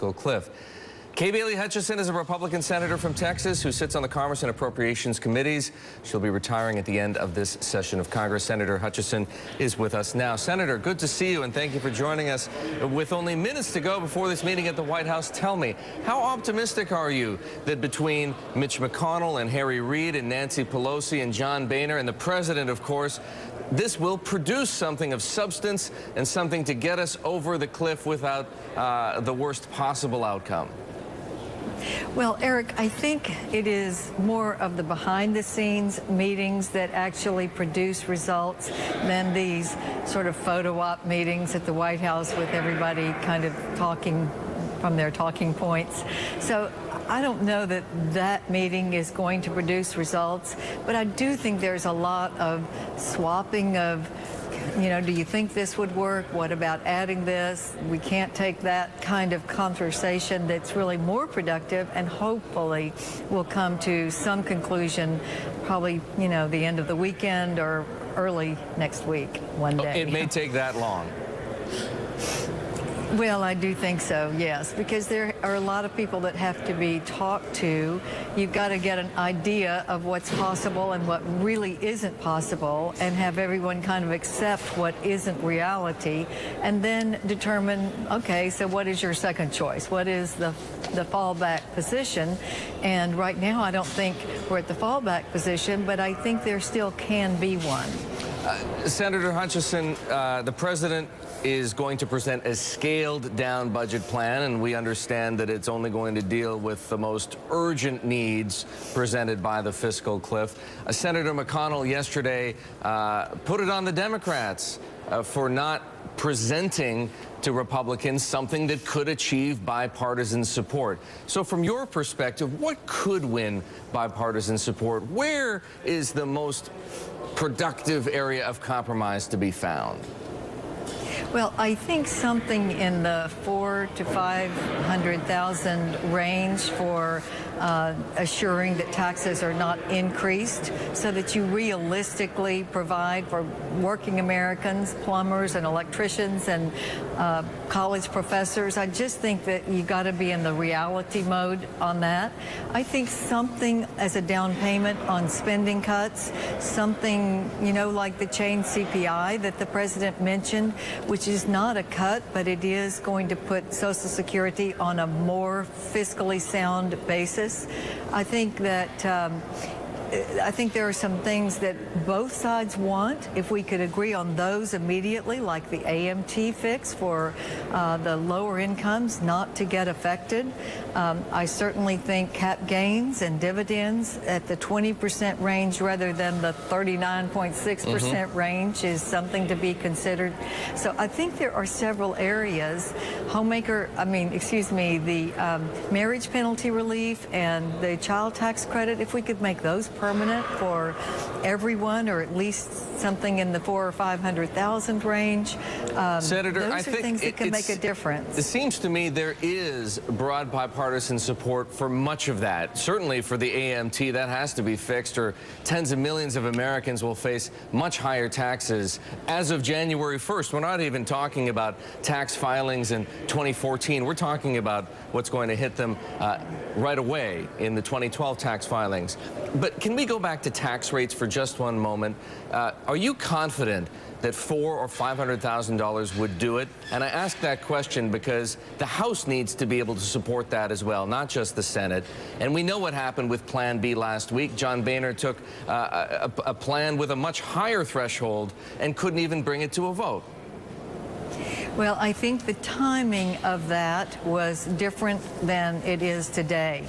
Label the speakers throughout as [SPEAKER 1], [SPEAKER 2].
[SPEAKER 1] Fiscal Cliff. Kay Bailey Hutchison is a Republican senator from Texas who sits on the Commerce and Appropriations Committees. She'll be retiring at the end of this session of Congress. Senator Hutchison is with us now. Senator, good to see you, and thank you for joining us. With only minutes to go before this meeting at the White House, tell me, how optimistic are you that between Mitch McConnell and Harry Reid and Nancy Pelosi and John Boehner and the president, of course, this will produce something of substance and something to get us over the cliff without the worst possible outcome?
[SPEAKER 2] Well, Eric, I think it is more of the behind-the-scenes meetings that actually produce results than these sort of photo op meetings at the White House with everybody kind of talking from their talking points. So I don't know that that meeting is going to produce results, but I do think there's a lot of swapping of, you know, do you think this would work? What about adding this? We can't take that kind of conversation that's really more productive and hopefully will come to some conclusion probably, you know, the end of the weekend or early next week, one day.
[SPEAKER 1] It may take that long.
[SPEAKER 2] Well, I do think so, yes, because there are a lot of people that have to be talked to. You've got to get an idea of what's possible and what really isn't possible and have everyone kind of accept what isn't reality and then determine, okay, so what is your second choice? What is the fallback position? And right now I don't think we're at the fallback position, but I think there still can be one.
[SPEAKER 1] Senator Hutchison, the president is going to present a scaled-down budget plan, and we understand that it's only going to deal with the most urgent needs presented by the fiscal cliff. Senator McConnell yesterday put it on the Democrats for not presenting to Republicans something that could achieve bipartisan support. So from your perspective, what could win bipartisan support? Where is the most productive area of compromise to be found?
[SPEAKER 2] Well, I think something in the 400,000 to 500,000 range for assuring that taxes are not increased so that you realistically provide for working Americans, plumbers and electricians and college professors. I just think that you got to be in the reality mode on that. I think something as a down payment on spending cuts, something, you know, like the chain CPI that the president mentioned, which is not a cut, but it is going to put Social Security on a more fiscally sound basis. I think that I think there are some things that both sides want. If we could agree on those immediately, like the AMT fix for the lower incomes not to get affected. I certainly think cap gains and dividends at the 20% range rather than the 39.6% range is something to be considered. So I think there are several areas. The marriage penalty relief and the child tax credit, if we could make those permanent for everyone, or at least something in the 400,000 or 500,000 range.
[SPEAKER 1] Senator,
[SPEAKER 2] those
[SPEAKER 1] I
[SPEAKER 2] are
[SPEAKER 1] think
[SPEAKER 2] things that can make a difference.
[SPEAKER 1] It seems to me there is broad bipartisan support for much of that. Certainly for the AMT, that has to be fixed, or tens of millions of Americans will face much higher taxes as of January 1st. We're not even talking about tax filings in 2014. We're talking about what's going to hit them right away in the 2012 tax filings. But can we go back to tax rates for just one moment? Are you confident that $400,000 or $500,000 would do it? And I ask that question because the House needs to be able to support that as well, not just the Senate. And we know what happened with Plan B last week. John Boehner took a plan with a much higher threshold and couldn't even bring it to a vote.
[SPEAKER 2] Well, I think the timing of that was different than it is today.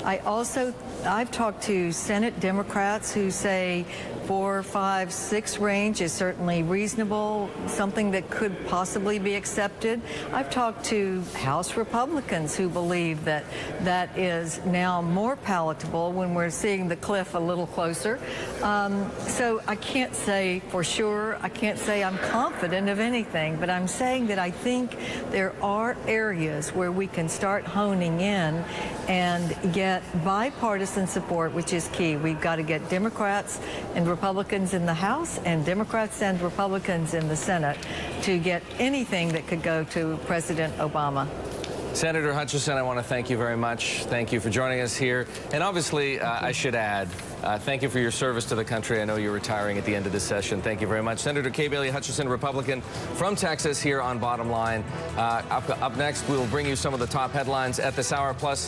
[SPEAKER 2] I've talked to Senate Democrats who say 4, 5, 6 range is certainly reasonable, something that could possibly be accepted. I've talked to House Republicans who believe that that is now more palatable when we're seeing the cliff a little closer. So I can't say for sure, I can't say I'm confident of anything, but I'm saying that I think there are areas where we can start honing in and get bipartisan support, which is key. We've got to get Democrats and Republicans in the House and Democrats and Republicans in the Senate to get anything that could go to President Obama.
[SPEAKER 1] Senator Hutchison, I want to thank you very much. Thank you for joining us here. And obviously, I should add, thank you for your service to the country. I know you're retiring at the end of this session. Thank you very much. Senator Kay Bailey Hutchison, Republican from Texas, here on Bottom Line. Up next, we will bring you some of the top headlines at this hour. Plus,